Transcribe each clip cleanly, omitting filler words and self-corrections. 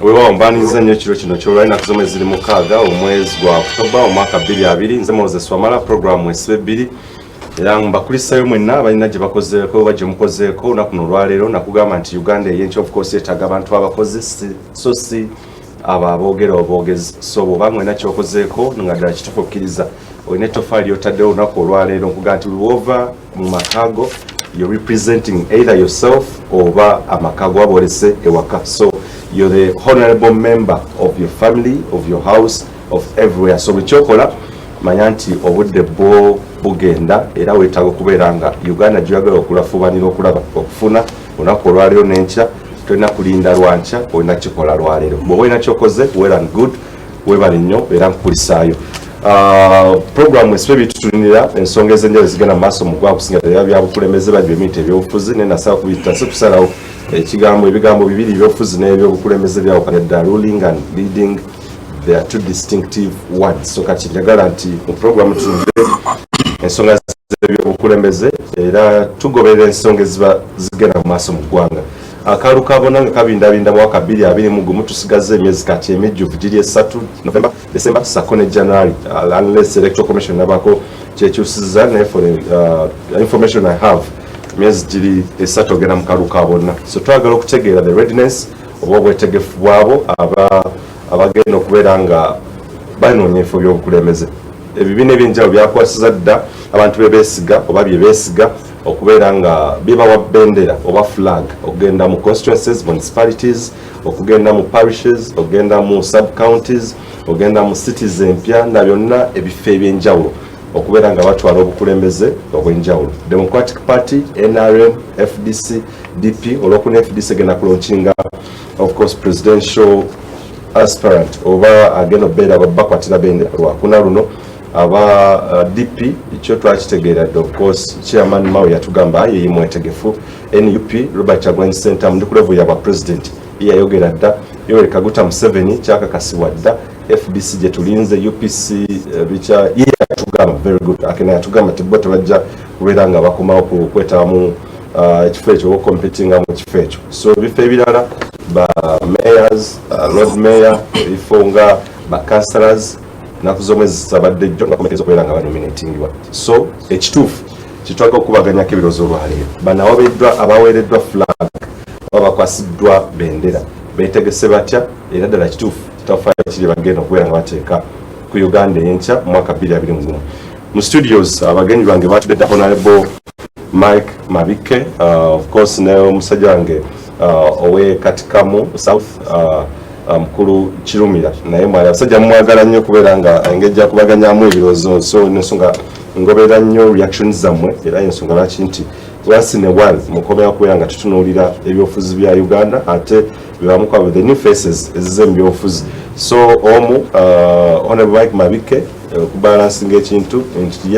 wewa mbaniza nnyo kiro kino kyolwalina kuzome ziri mukaaga omwezi gwa October omwaka 2020 nze Moses Wamala programu esibe 2 era mbakulisayo mwenna balina gye bakozeeko oba gye mukozeeko olunaku luno olwaleero nakugamba nti Uganda ey'enkya of course yeetaaga abantu abakozi so si abo aboogera oboogezi so bw'oba mwena kyokozeeko nga ddala kituufu okkiriza olina ettoffaali ly'otaddewo olunaku olwaleero nkuga nti lwova mu makaago you're representing either yourself oba amakaago abolese ewaka so you're the honorable member of your family, of your house, of everywhere. So bikyokola manya nti obudde bwo bugenda era weetaaga okubeera nga Uganda gy'oyagala okulafubanira okulaba okufuna olunaku olwaleero n'enkya tolina kulinda lwankya olina kikola lwaleero bw'oba olina kyokoze well and good weebale nnyo era nkukulisaayo programu esibe bitutunira ensonga ez'enjawulo zigenda mu maaso mu ggwanga kusinga ddala byabukulembeze badde ebintu ebyobufuzi naye nasaba kubiyita si kusalawo ebigambo bibiri ebyobufuzi n'ebyobukulembeze byawukana ruling and leading they are two distinctive words so kati njagala nti mu programu tunulire ensonga z'ebyobukulembeze era tugoberera ensonga eziba zigenda mu maaso mu ggwanga akalu kabona nga kabindabinda mu mwaka 2021 tusigaze emyezi kati emijjuvu giri 3 November December sakone January unless electoral commission nabako kyekyusiza naye for information I have myezi giri 3 ogenda mu kalu kabona so twagala okutegeera the readiness oba obwetegefu bwabo abagenda okubeera nga banoonya ebifo by'obukulembeze ebibiina ebyenjawulo byakwasiza dda abantu bebeesiga oba byebeesiga okubeera nga bibawa bendera oba flag okugenda mu constituencies municipalities okugenda mu parishes okugenda mu sub counties okugenda mu cities empya na byonna ebifo ebyenjawulo okubeera nga batwala obukulembeze obwenjawulo Democratic Party NRM FDC DP olwokuna FDC egenda kulaunchinga of course presidential aspirant oba agenda obeera bakwatira bendera lwakuna luno aba DP ekyo twakitegeera of course chairman Mao yatugamba ye mwetegefu NUP Robert Kyagulanyi Ssentamu ndi ku level y'aba president yayogera dda Yoweri Kaguta Museveni kyakakasibwa dda FDC gye tulinze UPC bicha ye yatugamba very good akena yatugamba tebbo tebajja kubeera nga bakomawo kwetaba mu ekifo ekyo competing mu kifo ekyo so bifo ebirala ba mayors lord mayor bifo nga ba councillors nakuzomwezi sabadde jjo ngakomekeza okubeera nga banominatingibwa so ekituufu kitwaka okubaganyako ebirozo olwaleero bano abaweereddwa flag babakwasiddwa bendera beetegese batya era ddala kituufu kitafaayo kiri bagenda okubeera nga bateeka ku Uganda ey'enkya mu mwaka 2021 mu studios abagenyi bange batudde dda honorable Mike Mabike of course ne omusajja wange owe Katikamu South mukulu Kirumira naye mwali abasajja mumwagala nnyo kubeera nga engejja kubaganyamu ebirozo so n'ensonga ngoberera nnyo reactions zammwe era ensonga lwaki nti once in a while mukomera kubeera nga tutunuulira ebyobufuzi bya Uganda ate bibamukwaba the new faces ezize mu byobufuzi so omu honorable Mike Mabike okubalansinga ekintu nti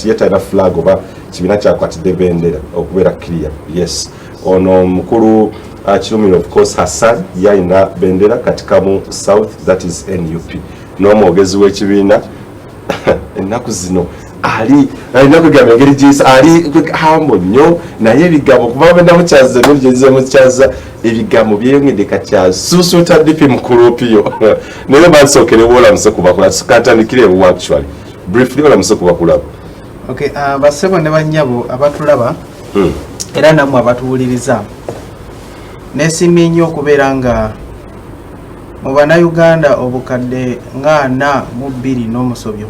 ye talina flag oba kibiina kyakwatidde bendera okubeera clear yes ono mukulu Kirumira of course Hassan yalina bendera Katikamu South that is NUP n'omwogezi w'ekibiina ennaku zino alina kugamba engeri gyisa ali hambo nnyo naye ebigambo kuba bendamukyaza nolugezemukyaza ebigambo byeyongedde kakyasuusuuta DP mukulupiyo naye basookerewo olamuse kubakulaba tukatandikire ewo actually briefly olamuse kubakulaba okay basebo ne bannyabo abatulaba era namwe abatuwuliriza nesimye nnyo okubeera nga mu bannayuganda obukadde nga 42 n'omusobyo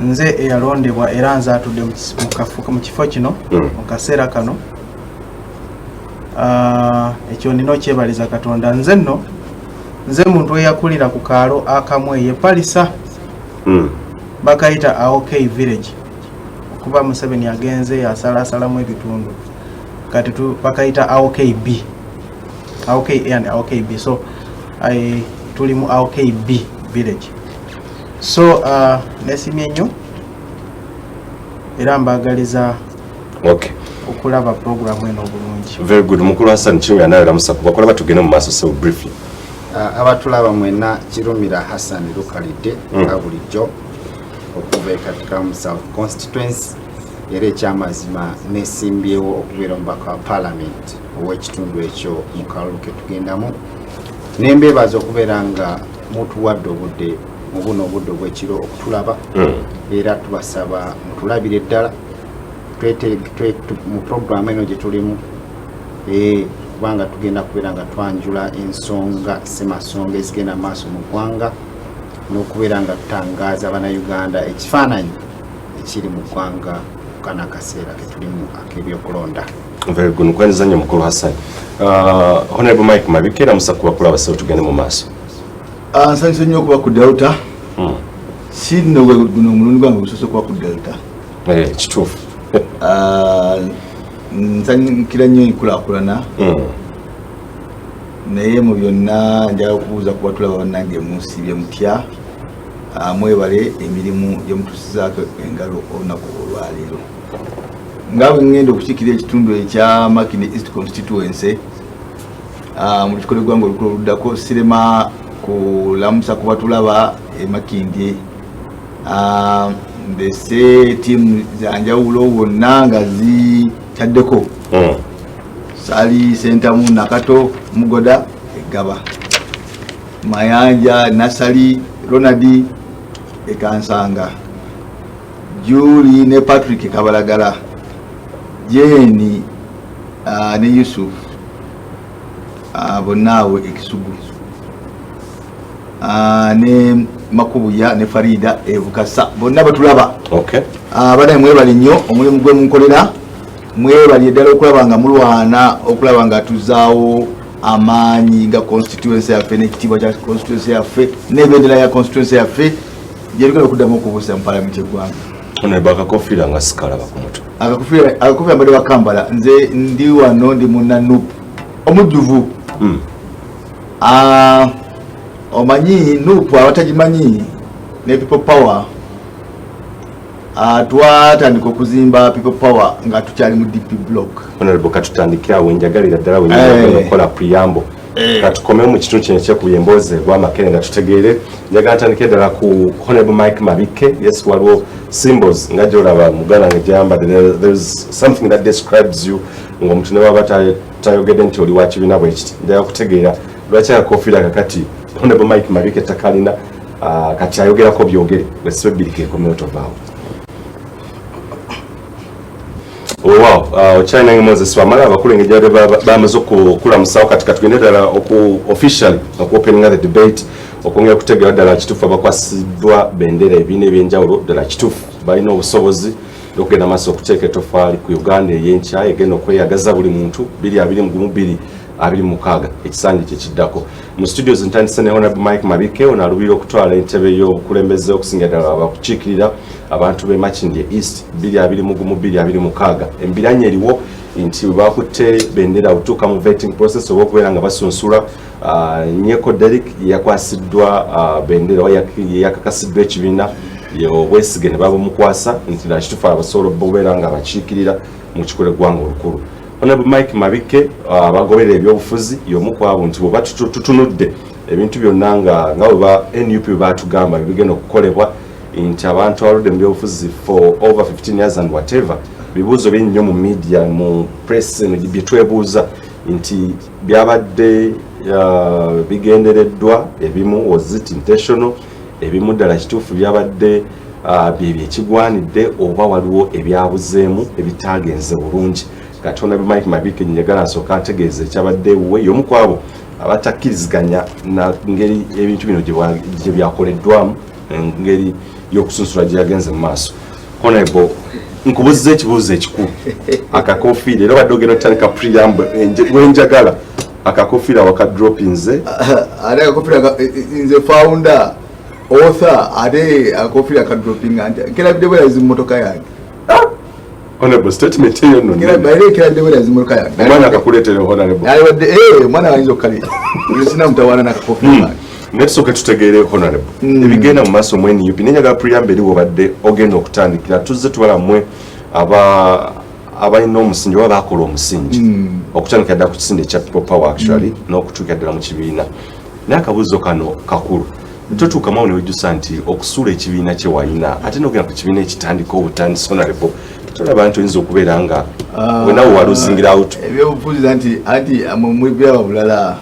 nze eyalondebwa era nze atudde mu kifo kino mu kaseera kano ekyo nina okyebaliza Katonda nze muntu eyakulira ku kaalo akamu ye Palisa bakayita AOK village okuba Museveni agenze yasalasalamu ebitundu kati bakayita AOKB AOK and AOKB so tuli mu AOKB village so nesimye nnyo era mbagaliza okay okulaba programu eno obulungi very good mukulu Hassan Kirumira nawe lamusaku bakolaba tugende mu maaso so briefly abatulaba mwena Kirumira Hassan Lukalidde nga bulijjo okuva Katikamu South constituency era ekyamazima nesimbyewo okubeera omubaka wa paalamenti ow'ekitundu ekyo mu kalulu ke tugendamu nembeebaza okubeera nga mutuwadde obudde mu buno obudde obw'ekiro okutulaba era tubasaba mutulabire ddala mu puroguramu eno gye tulimu kubanga tugenda kubeera nga twanjula ensonga semasonga ezigenda mu maaso mu ggwanga n'okubeera nga tutangaaza bannayuganda ekifaananyi ekiri mu ggwanga kana akaseera ketulimu ak'ebyokulonda. Very good. Nkwaniriza nnyo mukulu Hassan. Honorable Mike Mabike namusa kubakulaba so tugende mu maaso. Nsanyusa nnyo okuba ku Delta. Sinno guno omulundi gwange gusoose okuba ku Delta. Kituufu. Nsanyukira nnyo enkulaakulana. Naye mu byonna njagala okubuuza kuba tulaba bannange musiibye mutya. Mwebale emirimu gye mutusizaako engalo olunaku olwaleero. Nga bwe ngenda okukiikirira ekitundu ekya Makindye East Constituency mu lukiko lw'eggwanga olukulu oluddako sirema kulamusa kuba tulaba e Makindye mbese ttiimu zanjawulo wonna nga zikyaddeko Sali Sentamu Nakato Mugoda Egaba Mayanja Nasali Ronald Ekansanga Julie ne Patrick Kabalagala Jeni ne Yusuf bonawe Ekisugu ne Makubuya ne Farida Evukasa bonna batulaba. Okay. Bana mwebali nnyo omulimu gwe munkolera mwebali ddala okulaba nga mulwana okulaba nga tuzaawo amaanyi nga constituency yaffe n'ekitiibwa kya constituency yaffe n'ebendera ya constituency yaffe gyerigenda okuddamu okubuusa mu paalamenti eggwanga. Honorable akakofiira nga sikalaba ku mutwe. Akakofiira mbadde wa Kampala nze ndi wano ndi munnanupu omujjuvu. Omanyi nupu abatagimanyi ne people power twatandika okuzimba people power nga tukyali mu DP block. Honorable katutandikira awo enjagalira ddala wenjagala okukola preamble. Katukome mu kitundu kino kyekuba emboozi gw'amakere nga tutegeere njagala ntandike ddala ku Honorable Mike Mabike. Yes, waliwo symbols nga gyolaba muganda nga gyayambadde. There's something that describes you ng'omuntu ne baba tayogedde nti oli wa kibiina bwe kiti. Njagala kutegeera lwaki akakofiira kakati Honorable Mike Mabike takalina kati ayogerako byogere bwesibe bbiri keekomeo tovaawo. Wow, China nge Moses Wamala abakulengejja bamaze okulamusawo kati katugende ddala officially okuopeninga the debate okwongera kutegeera ddala kituufu abakwasiddwa bendera ebiina ebyenjawulo ddala kituufu balina obusobozi okugenda maaso okuteeka etoffaali ku Uganda ey'enkya egenda okweyagaza buli muntu 2026 ekisanja kyekiddako. Mu studios ntandise ne Honorable Mike Mabike ono aluubirira okutwala entebe y'obukulembeze okusinga ddala abakukiikirira abantu b'e Makindye East 2026. Embiranye eriwo nti bakutte bendera otuuka mu vetting process oba okubeera nga basunsula Nyeko Derek yakwasiddwa bendera oba yakakasiddwa ekibiina obwesige ne babamukwasa nti nakituufu abasobola okubeera nga bakiikirira mu kikolo eggwanga olukulu. Honorable Mike Mabike abagoberera ebyobufuzi y'omu ku abo nti bw'oba tutunudde ebintu byonna nga bwe NUP batugamba bigenda okukolebwa nti abantu abaludde mu byobufuzi for over 15 years and whatever bibuuzo bingi nnyo mu media mu press bye twebuuza nti byabadde bigendereddwa ebimu was it intentional ebimu ddala kituufu byabadde byekigwanidde oba waliwo ebyabuzeemu ebitaagenze bulungi. Kati Honorable Mike Mabike njagala nsooka ntegeeze ekyabadde ewuwe y'omu ku abo abatakkiriziganya na ngeri ebintu bino gye byakoleddwamu engeri y'okusunsula gye yagenze mu maaso. Honorable nkubuzza ekibuuzo ekikulu akakofiira era badde ogenda otandika preamble wenjagala akakofiira wakadropinze ate akakofiira nze founder author ate akakofiira akadropinga nti kirabidde bwerazi mu motoka yange. Honorable statement eyo nno kirabidde bwerazi mu motoka yange. omwana akakuleetere Honorable omwana wayinza okukalira sina mutawaana n'akakofiira. Netusooke tutegeere Honorable ebigenda mu maaso mu NUP nenjagala preamble eri wobadde ogenda okutandikira tuzze tubala mmwe abalina omusingi oba baakola omusingi okutandika ddala ku kisinde ekya people power actually n'okutuuka ddala mu kibiina. Naye akabuuzo kano kakulu totuukamu awo ne wejjusa nti okusuula ekibiina kye walina ate n'ogenda ku kibiina ekitandika obutandisi Honorable tulaba nti oyinza okubeera nga wenawe waluzingira out ebyobufuzi anti mubiraba bulala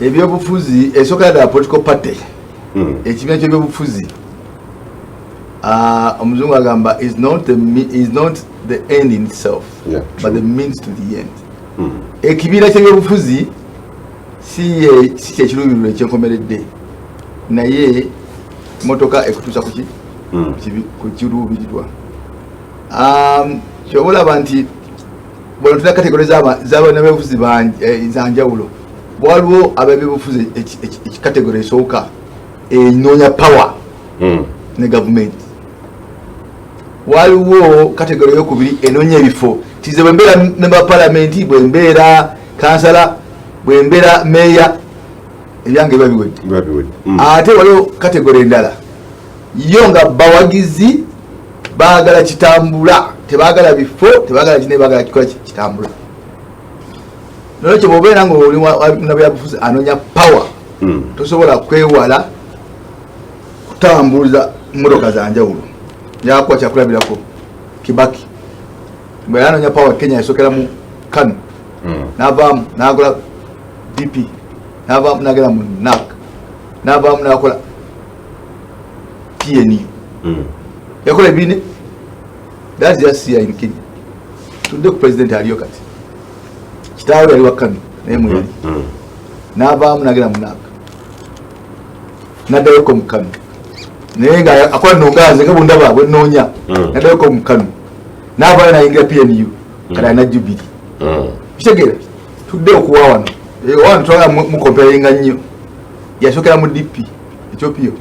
ebyobufuzi esooka ddala political party ekibiina ky'ebyobufuzi omuzungu agamba is not the end in itself, but the means to the end. Ekibiina ky'ebyobufuzi si kyekiruubirirwa ekyenkomeredde naye motoka ekutuusa ku kiruubirirwa. Kyobalaba nti bwona tuna kategori z'abaana b'ebyobufuzi zanjawulo. Waliwo ab'ebyobufuzi ekikategori esooka enoonya power ne gavumenti. Waliwo kategori eyokubiri enoonya ebifo. Tize bwe mbeera memba palamenti, bwe mbeera kansala, bwe mbeera meeya, ebyange biba biwedde. Ate waliwo kategori endala yo nga bawagizi baagala kitambula, tebaagala bifo, tebaagala kine, baagala kikola kitambula. Nolwekyo bw'obeera ng'oli nabyabufuzi anoonya power, tosobola kwewala kutambuza mmotoka za njawulo. Yakuwa kyakulabirako Kibaki bwe yanoonya power Kenya yasookera mu KANU n'avaamu n'akola DP, n'avaamu n'agenda mu NAC, n'avaamu n'akola PNU. Yakola ebine. That's just here in Kenya. Tudde ku president aliyo kati. Kitaawe yali wa KANU naye mu yali. N'avaamu n'agenda mu NAC. N'addayo mu KANU. Naye nga akola nongaze nga bundaba bwe noonya. N'addayo mu KANU. N'avaayo n'ayingira PNU. Kati alina Jubilee. Kitegeera tudde okuwa wano. Wano twagala mu comparinga nnyo. Yasookera mu DP Ethiopia.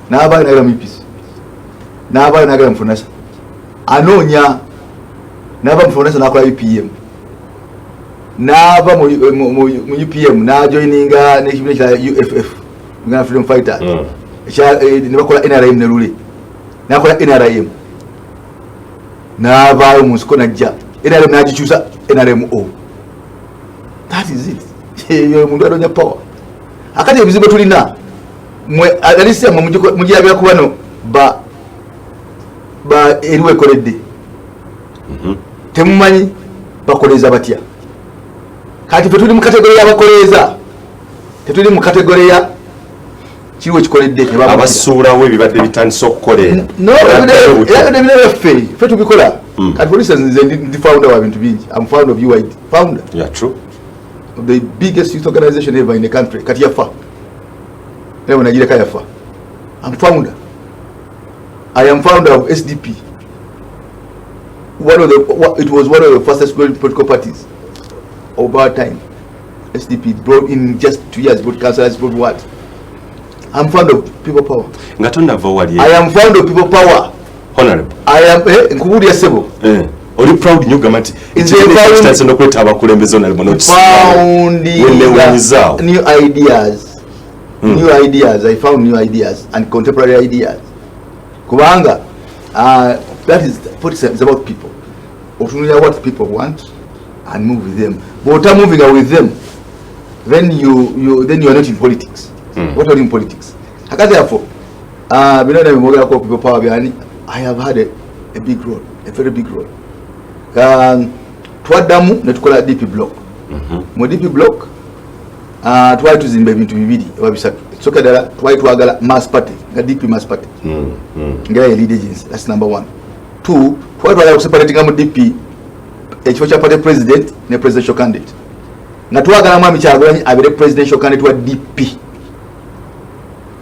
N'avaayo n'agenda mu UPC. N'avaayo n'agenda mu FONASA. Anoonya n'ava mu FONASA n'akola UPM. N'ava mu UPM n'ajoininga n'ekibiina kya UFF, Uganda Freedom Fighters. Ne bakola NRM ne Lule. N'akola NRM. N'avaayo mu nsiko n'ajja. NRM n'agikyusa NRMO. That is it. Eyo omuntu anoonya power. Akati ebizibu tulina alisia mujirabira ku bano ba eriwe koledde. Temumanyi bakoleza batya. Kati fe tuli mu kategori y'abakoleza, tetuli mu kategori ya kiriwe kikoledde abasuulawo ebibadde bitandise okukolera. No, fe tubikola. Kati for instance, nze ndi founder wa bintu bingi. I'm founder of UID. Founder. Yeah, true. Of the biggest youth organization ever in the country. Kati yafa. Ewa Nigeria kayafa. I'm founder. I am founder of SDP. It was one of the fastest growing political parties of our time. SDP brought in just 2 years, brought councillors, brought what? I'm founder of people power. I am founder of people power. Honorable. I am Nkubudia Sebo. Oli proud nyo gamati. Founding new ideas. New ideas. I found new ideas and contemporary ideas. Kubanga, that is it's about people. What people want and move with them. But without moving with them, then you are not in politics. What are you in politics? Therefore, people power. I have had a big role, a very big role. Twaddamu ne tukola DP block. Mu DP block twali tuzimba ebintu bibiri oba bisatu. Soka dala twali twagala mass party, nga DP mass party. Ngera ya lead agency, that's number 1. 2, twali twagala kuseparatinga mu DP ekifo kya party president ne presidential candidate. Nga twagala Mwami Kyagulanyi abere presidential candidate wa DP.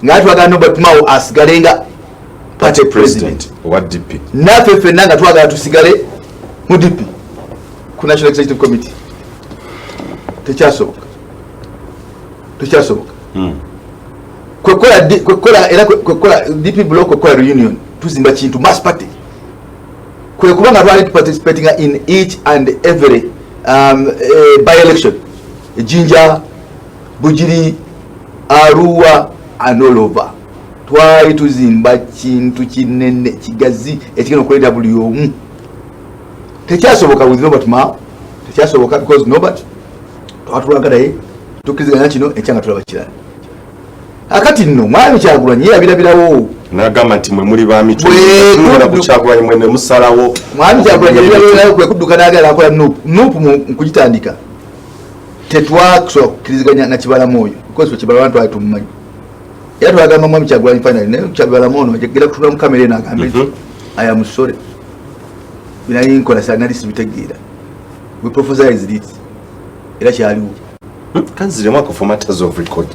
Nga twagala Norbert Mao asigalenga party president wa DP. Naffe ffenna nga twagala tusigale mu DP ku National Executive Committee. Tekyasoboka. Kwekola DP block, kwekola reunion, tuzimba kintu mass party. Kubanga twali participating in each and every by-election. Jinja, Bujiri, Arua, and all over. Twali tuzimba kintu kinene kigazi ekigenda okukolera buli omu. Tekyasoboka with Norbert Mao. Tekyasoboka because Norbert twatulanga naye tukiziganya kino ekyanga tulaba kirala. Akati nno Mwami Kyagulanyi yabirabirawo nagamba nti mwe muli ba mitwe tugenda kukyagulanya mwene musalawo mwami Kyagulanyi kwe kudduka n'agala akola nuupu mu kugitandika tetwakusobola kukkiriziganya na Kibalamu oyo because Kibalamu twali tumumanyi era twagamba mwami Kyagulanyi finally naye Kibalamu ono agenda kutula mu kamera eno agambe nti aya musore binayi nkola sa nali sibitegeera we prophesized it era kyaliwo kanzire mwaka for matters of record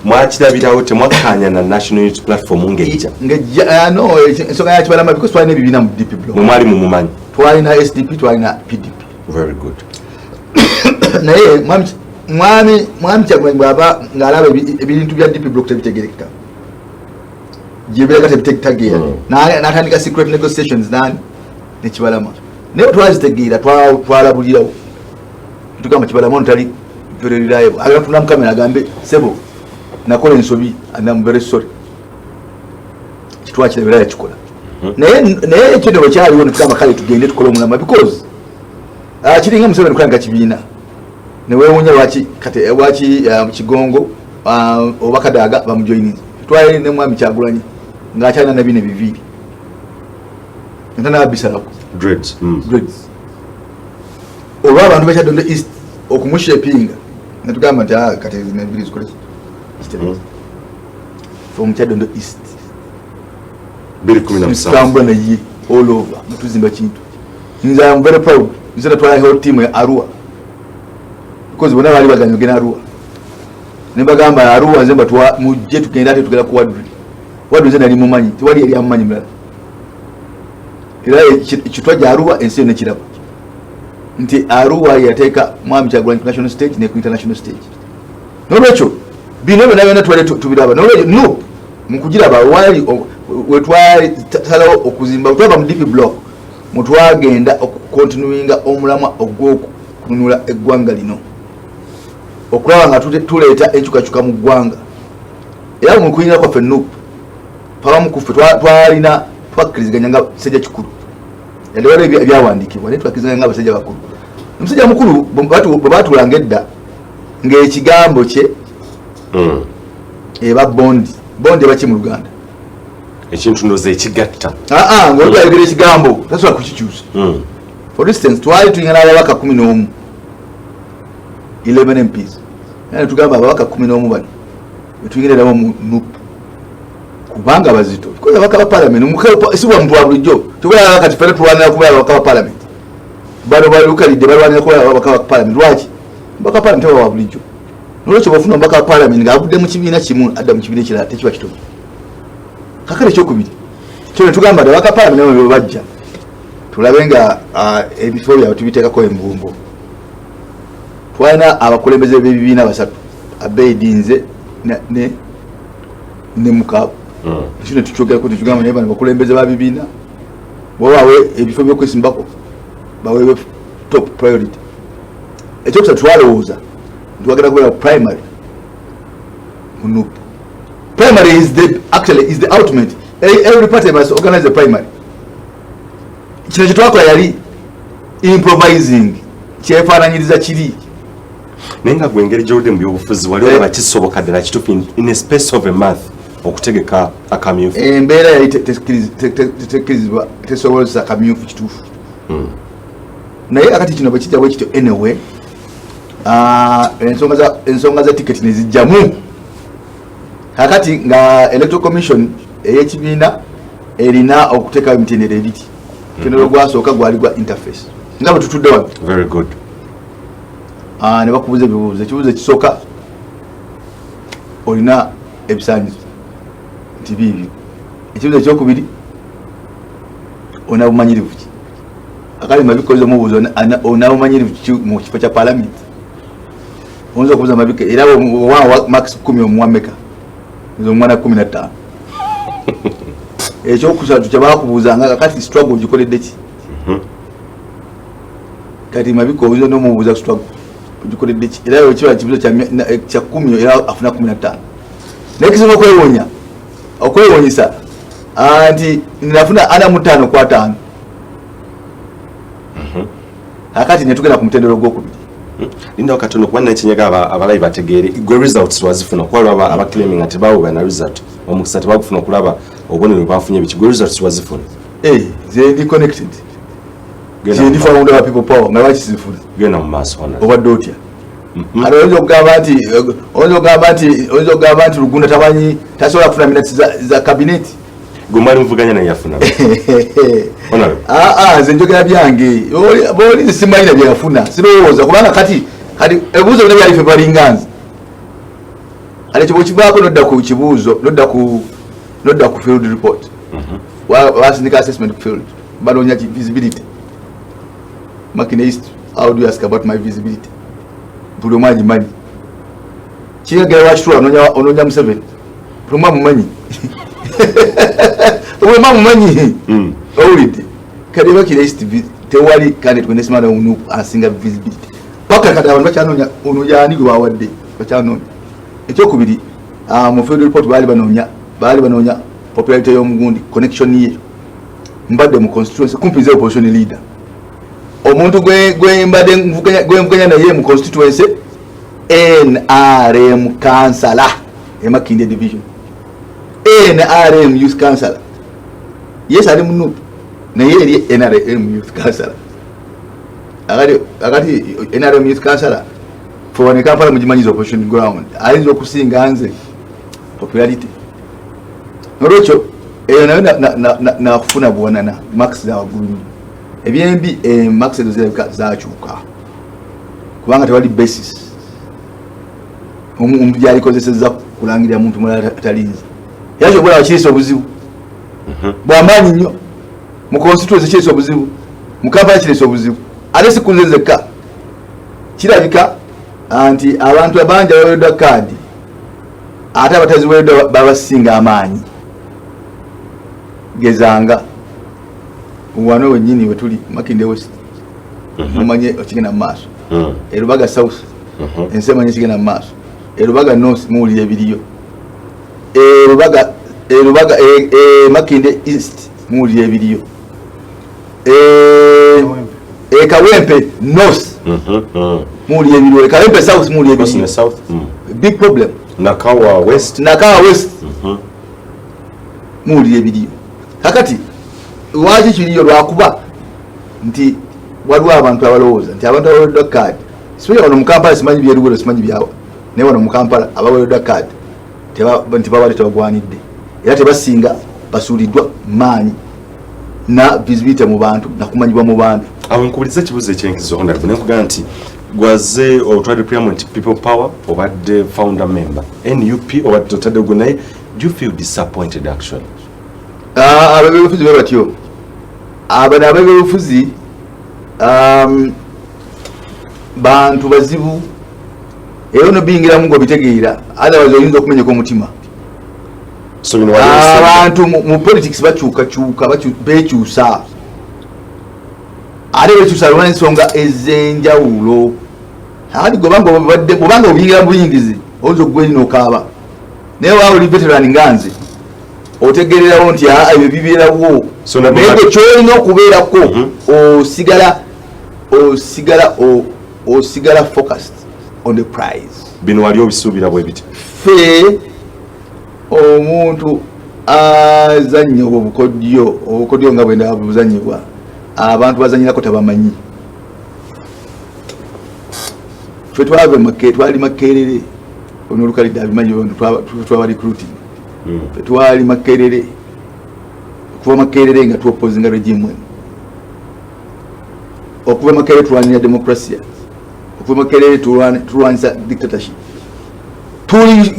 mwakirabirawo temwakanya na National Unity Platform ngejja no ensonga ya Kibalamu because twalina ebibiina mu DP block mwali mumumanyi twalina SDP twalina PDP very good naye mwami Kyagulanyi bw'aba ng'alaba ebintu bya DP block tebitegerekeka gyebireka tebitegeera n'atandika secret negotiations nani ne Kibalamu naye twazitegeera twalabulirawo tugamba Kibalamu ono tali very reliable agenda kutula mu kamera agambe sebo nakola ensobi and I'm very sorry kitwakirabira yakikola naye ekyo ne bwekyaliwo ne tugamba kale tugende tukole omulama because kiringa Museveni kulanga kibiina ne weewuunya lwaki Kigongo oba Kadaga bamujoyininze twali ne mwami Kyagulanyi ng'akyalina na bine biviri ntanabisalako dreads olwa abantu bakyaddonde east okumushapinga netugamba nti kati nebiri zikole from Kyadondo east 2017 tambula naye all over mutuzimba kintu nze am very proud nze natwala whole team ya Arua because bona bali baganya gena Arua nebagamba Arua nze batwa mujje tugenda ate tugera ku wadru nze nali mumanyi tiwali yali amanyi mala era kitwaja Arua ensi ne kiraba nti Arua yateeka mwami Kyagulanyi national stage ne international stage nolwekyo bino byonna twali tubiraba nolwekyo mukugiraba wali wetwali talawo okuzimba twava mu DP block mutwagenda okukontinuinga omulamwa ogw'okununula eggwanga lino okulaba nga tuleeta enkyukakyuka mu ggwanga era mu kuyingira kwaffe nuupu pawamu kuffe twalina twakkiriziganya nga basajja kikulu yali waliwo ebyawandiikibwa naye twakkiriziganya nga basajja bakulu omusajja mukulu bwe baatulanga edda ng'ekigambo kye eba bondi ebaki mu Luganda ekintu ndoze ekigatta ng'olwayogera ekigambo tasobola kukikyusa for instance twali tuyinga n'ababaka 11 MPs naye tugamba ababaka 11 bano betuyingira nabo mu nuupu kubanga bazito because ababaka ba parliament si bwa muntu wa bulijjo tukulaba kati fena tulwanira kuba ababaka ba parliament bano balukalidde balwanira kuba ababaka ba parliament lwaki ababaka ba parliament baba wa bulijjo nolwekyo bafuna omubaka wa parliament ng'avudde mu kibiina kimu adda mu kibiina ekirala tekiba kitono kakale ekyokubiri kyo ne tugamba nti ababaka parliament nabo bwe bajja tulabe nga ebifo byabwe tubiteekako embumbo twalina abakulembeze b'ebibiina basatu abeidinze ne mukaabu ekyo ne tukyogerako tetugamba naye bano bakulembeze ba bibiina bwabawe ebifo by'okwesimbako baweebwe top priority ekyokusatu twalowooza twagenda kubeera primary munuupu primary is the ultimate every party must organize a primary kino kyetwakola yali improvising kyefaananyiriza kiri naye nga gwe engeri gy'oludde mu byobufuzi wali olaba kisoboka ddala kituufu in a space of a month okutegeka akamyufu embeera yali tekkirizibwa tesobozesa akamyufu kituufu naye akati kino bwe kijja bwe kityo anyway ensonga za tiketi nezijjamu kakati nga electoral commission ey'ekibiina erina okuteekawo emitendera ebiri mutendera gwasooka gwali gwa interface nga bwe tutudde wano very good ne bakubuuza ebibuuzo ekibuuzo ekisooka olina ebisaanyizo nti biibyo ekibuuzo ekyokubiri olina bumanyirivu ki akali mabikoze omubuuzo olina bumanyirivu ki mu kifo kya parliament oyinza okubuuza mabike era owa max 10 omuwa meka nze omwana 15 ekyokusatu kyebakubuuzanga kakati struggle ogikoledde ki kati mabike oyinza n'omubuuza struggle ogikoledde ki era kiba kibuuzo kya 10 era afuna 15 naye kisobola okwewuunyisa nti nafuna 45 kwa 5 kakati netugenda ku mutendero gwokubiri linda katono kuba nakinyaga abalayi bategeere gwe results wazifuna kwalwa abaclaiming ati bawo bana result omukisa tebakufuna okulaba obonero bafunye biki results wazifuna they connected ndi founder wa people power nga bakisifuna gena mu maaso hona obadde otya alo okugamba nti Rugunda tabanyi tasobola kufuna minutes za cabinet gumali mvuganya naye yafuna nze njogera byange boli simalina byafuna sirowooza kubanga kati ebuuzo bino byalife balinganzi alecho bwekivaako nodda ku kibuuzo nodda ku field report wasindika assessment field banoonya visibility Makine East, how do you ask about my visibility? Buli omu agimanyi kiyagala wakitula onoonya Museveni buli omu amumanyi buli omu amumanyi owulidde kati Makine East tewali candidate wenesimana onu asinga visibility paka kati abantu bakyanoonya ono yaani gwe bawadde bakyanoonya ekyokubiri mu field report baali banoonya popularity y'omugundi connection ye mbadde mu constituency kumpi nze opposition leader omuntu gwe mvuganya naye mu constituency NRM councillor Makinde division NRM youth councillor yes ali munu naye eri NRM youth councillor akati NRM youth councillor for ne Kampala mugimanyiza opposition ground ayinza okusinga nze popularity nolwekyo eyo nayo nakufuna buwanana max za waggulu ebyembi max ezirabika zakyuka kubanga tewali basis omuntu gyalikozesezza kulangirira muntu mulala atalinze yakyobola wakirisa obuzibu bwamaanyi nnyo mu constituency kirisa obuzibu mu Kampala kirisa obuzibu ate sikunze zekka kirabika nti abantu abangi abawereddwa kaadi ate abataziwereddwa babasinga amaanyi gezanga wano wenyini wetuli Makinde West mumanye okigenda mu maaso Erubaga South ensi emanye kigenda mu maaso Erubaga North muwulira ebiriyo Makinde East muwulira ebiriyo Kawempe North muwulira ebiriyo Kawempe South muwulira ebiriyo big problem Nakawa West muwulira ebiriyo kakati lwaki kiriyo lwakuba nti waliwo abantu abalowooza nti abantu abawereddwa kaadi simanyi wano mu Kampala simanyi byerugero simanyi byawa naye wano mu Kampala abawereddwa kaadi nti babali tebagwanidde era tebasinga basuuliddwa maanyi na visibility mu bantu nakumanyibwa mu bantu awo nkubuliza ekibuuzo ekyenkizo honorable nenkugamba nti gwaze otwadde Parliament people power obadde founder member NUP obadde otadde gwe naye do you feel disappointed actually? Abebyobufuzi bwe batyo abana abebyobufuzi bantu bazibu era ono biyingiramu ng'obitegeera otherwise oyinza okumenyeka omutima abantu mu politics bakyukakyuka bekyusa ate bekyusa lw'ensonga ez'enjawulo ati bwobanga obiyingira mu buyingizi oyinza okugweri n'okaaba naye waawuli veteran nga nze otegererawo nti ebyo bibeerawo naye gwe kyolina okubeerako osigala focused on the prize. Bino wali obisuubira bwe biti ffe omuntu azannya obukodyo nga bwenda buzanyibwa abantu bazanyirako tabamanyi ffe twali Makerere ono olukalidde abimanyi twaba recruiting twali Makerere okuva Makerere nga tuopposinga regime okuva Makerere tulwanira demokrasia okuva Makerere tulwanyisa dictatorship tuli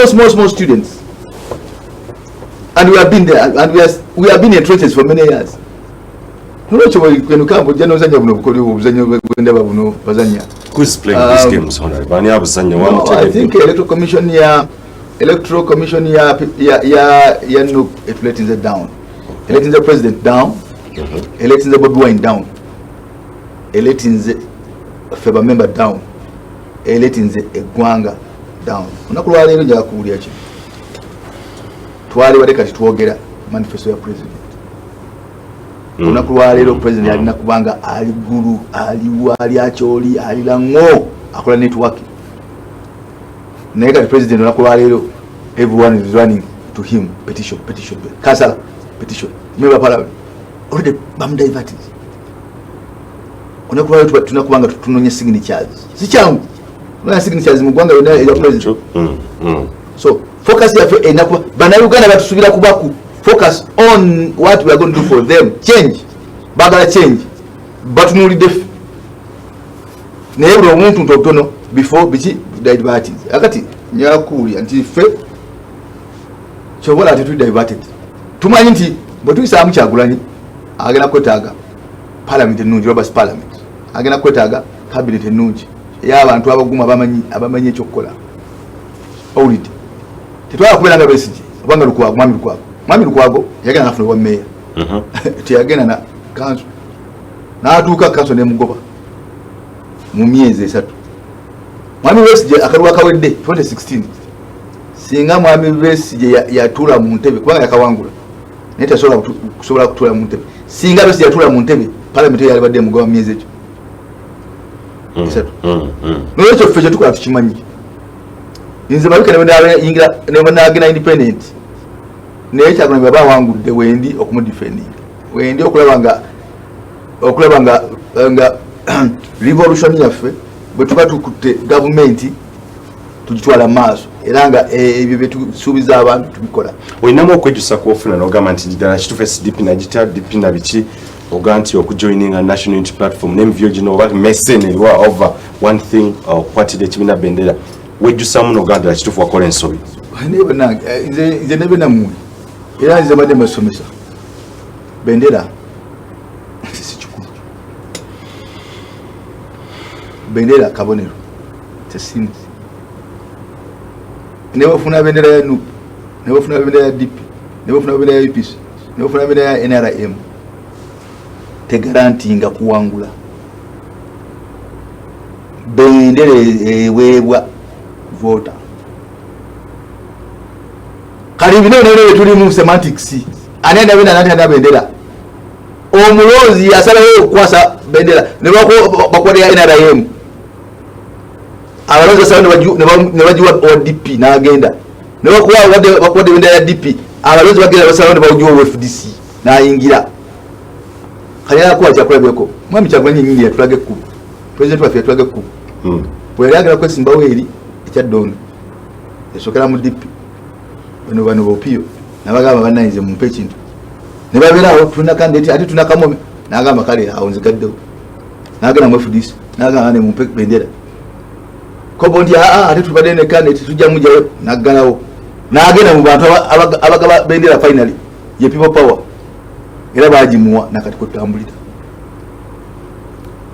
small students and we have been there and we have been in trenches for many years nolwekyo kwenukambo ojja n'ozanya buno obukodyo obuzanyo bwendaba buno bazanya who's playing these games honorable bani abuzanya I think electoral commission ya NUP electing the down electing the president down electing the Bobi Wine down electing the Feba member down electing the Egwanga down olunaku lwaleero njala kuwulira kino twali wadde kati twogera manifesto ya president olunaku lwaleero president alina kubanga ali gulu aliwa ali akyoli alira ngo akola networking naye kati president olunaku lwaleero everyone is running to him petition Kasala petition member of parliament already bam diverted onakuwa tunakubanga tunonye signatures si changu na signatures mu gwanga yona ya president so focus ya enakuwa bana Uganda batusubira kubaku focus on what we are going to do for them change bagala change batunulide naye buli omuntu ntotono before bichi diverted akati nyakuli anti fe chobola ati diverted tumanyi nti bwe tuyisamu Kyagulanyi agenda kwetaaga parliament ennungi Roberts parliament agenda kwetaaga cabinet ennungi y'abantu abaguma abamanyi ekyokukola owulidde tetwala kubeera nga Besigye obanga Lukwago mwami Lukwago yagenda nafuna obwa meya teyagenda na kanso n'atuuka kanso n'emugoba mu myezi 3 mwami Besigye akaluwa kawedde 2016 singa mwami Besigye yatuula mu ntebe kubanga yakawangula naye tasobola kutuula mu ntebe singa Besigye yatuula mu ntebe parliament yali badde mugoba mu myezi ekyo n'ekyo ffe kye tukola tukimanyi nze mabika ne banagenda independent naye Kyagulanyi baba wangudde wendi okumudefending wendi okulaba nga revolution yaffe bwe tuba tukutte gavumenti tugitwala maaso era nga ebyo byetusuubiza abantu tubikola olinamu okwejusa kuofuna n'ogamba nti ddala kituufu SDP nagita DP na biki oga nti okujoininga national unity platform n'emivyo gino oba mesen eriwa over one thing okukwatira ekibiina Bendera wejjusamu n'ogamba ddala kituufu wakola ensobi nze nebe nammwe era nze badde mbasomesa Bendera si kikulu Bendera kabonero tesinzi nebafuna Bendera ya NUP nebafuna Bendera ya DP nebafuna Bendera ya UPC nebafuna Bendera ya NRM tegaranti nga kuwangula Bendera eweebwa voter kali bino nene tuli mu semantics ani na Bendera omulozi asalayo okukwasa Bendera ne bakwata ya NRM abalozi asalayo ne bajiwa ODP n'agenda ne bakwata Bendera ya DP abalozi bagenda basalayo ne bajiwa FDC n'ayingira kanyala kuwa kyakolebeko mwami Kyagulanyi nyingi yatulage ku president waffe yatulage ku bwe yagala kwesimba weeri ekyaddondo esokera mu DP bano bopio nabagamba banayinze mu pekintu ne babirawo tuna candidate ati tuna kamome nagamba kale awo nzigaddewo nagenda mu FDC nagamba ne mu Bendera kobo ndi ati tubadde ne candidate tujja mujayo nagalawo nagenda mu bantu abagaba Bendera finally ye people power era bajimuwa nakati kutambulira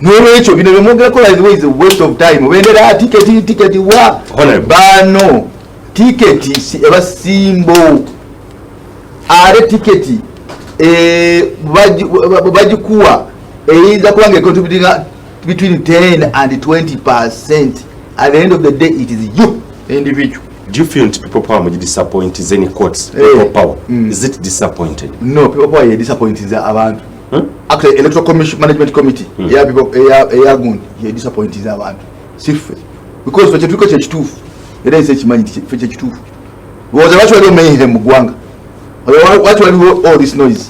n'olwekyo bino byemwogera kola is a waste of time Bendera ticket wa bano ticket si abasimbo are ticket bajikuwa eyinza kubanga contributing between 10 and 20%. At the end of the day it is you the individual. Do you feel people power will disappoint any courts? People power is it disappointed? No, people power is disappointed abantu. Actually electoral commission management committee people good disappointed abantu sife because for chetuko chekitufu era ise chimanyi chekitufu was actually mayhem mu gwanga what were all this noise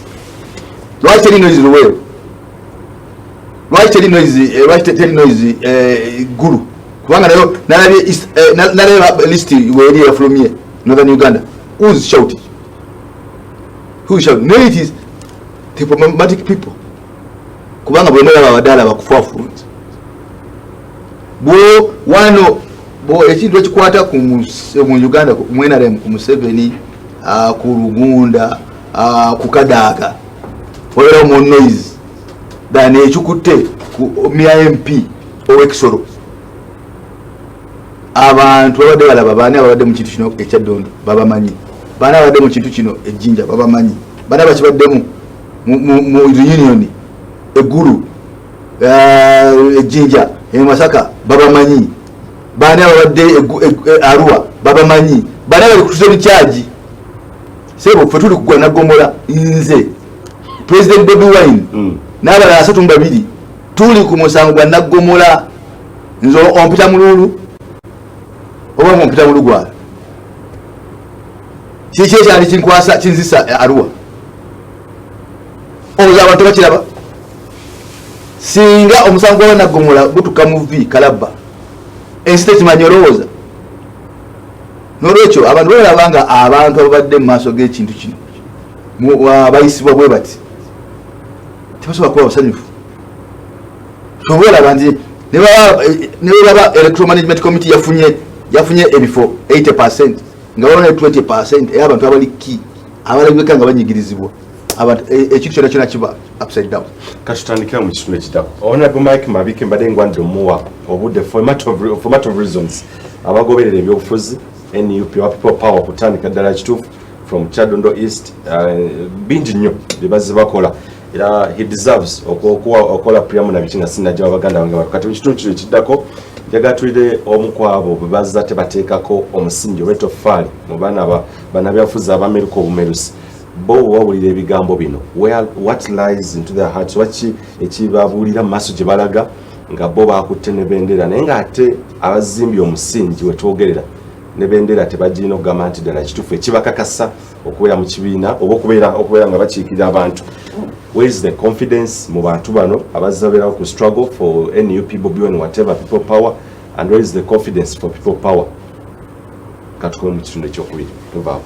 why telling noise the way why telling noise guru kubanga nayo nalebe list where from here northern Uganda who's shouting no it is diplomatic people kubanga bwemera abadala bakufafurunzi bo ekintu ekikwata mu Uganda mwenarem ku Museveni ku Rugunda ku Kadaga wera mu noise dane ekikutte ku MP owekisoro abantu abadde balaba bana abadde mu kintu kino ekyaddondo babamanyi bana abadde mu kintu kino ejjinja babamanyi bana bakibaddemu mu union eguru ejjinja Masaka babamanyi bana abadde Arua babamanyi bana bali kutuze charge sebo fe tuli kugwa na Gomola nze President Bobi Wine n'abala 32 tuli ku musango gwa Nagomola nzo ompita mululu oba ompita mulugwa kiki ekyali kinkwasa kinzisa Arua oyo abantu bakiraba singa omusango gwa Naggomola gutuka mu V Kalaba estate manyolooza nolwekyo abantu balabanga abantu abadde mu maaso g'ekintu kino abayisibwa bwe bati tebasobola kuba basanyufu tobalaba nti ne baba electoral management committee yafunye ebifo 80% nga waliwo ne 20% ey'abantu abali ki abalabika nga banyigirizibwa abantu ekintu kyonna kiba upside down. Katutandikira mu kitundu ekidako. Honorable Mike Mabike mbadde ngwanidde omuwa obudde for matter of reasons abagoberera ebyobufuzi NUP wa people power kutandika ddala kituufu from Kyadondo East bingi nnyo bye bazze bakola era he deserves okola priamu na bikinga sinajja abaganda bange bakati mu kitundu kino ekiddako jagatulire omu kwabo bwe bazza tebateekako omusingi w'etoffaali mu bana byafuzi abameruka obumerusi bo wawulira ebigambo bino what lies into their hearts waki ekibabuulira mu maaso gye balaga nga bo bakutte ne bendera naye ng'ate abazimbye omusingi wetwogerera ne bendera tebagirina okugamba nti ddala kituufu ekibakakasa okubeera mu kibiina oba okubeera nga bakiikirira abantu. Where is the confidence mu bantu bano abazabeerawo ku struggle for NUP Bobi Wine whatever people power and where is the confidence for people power katukome mu kitundu ekyokubiri tuvaawo.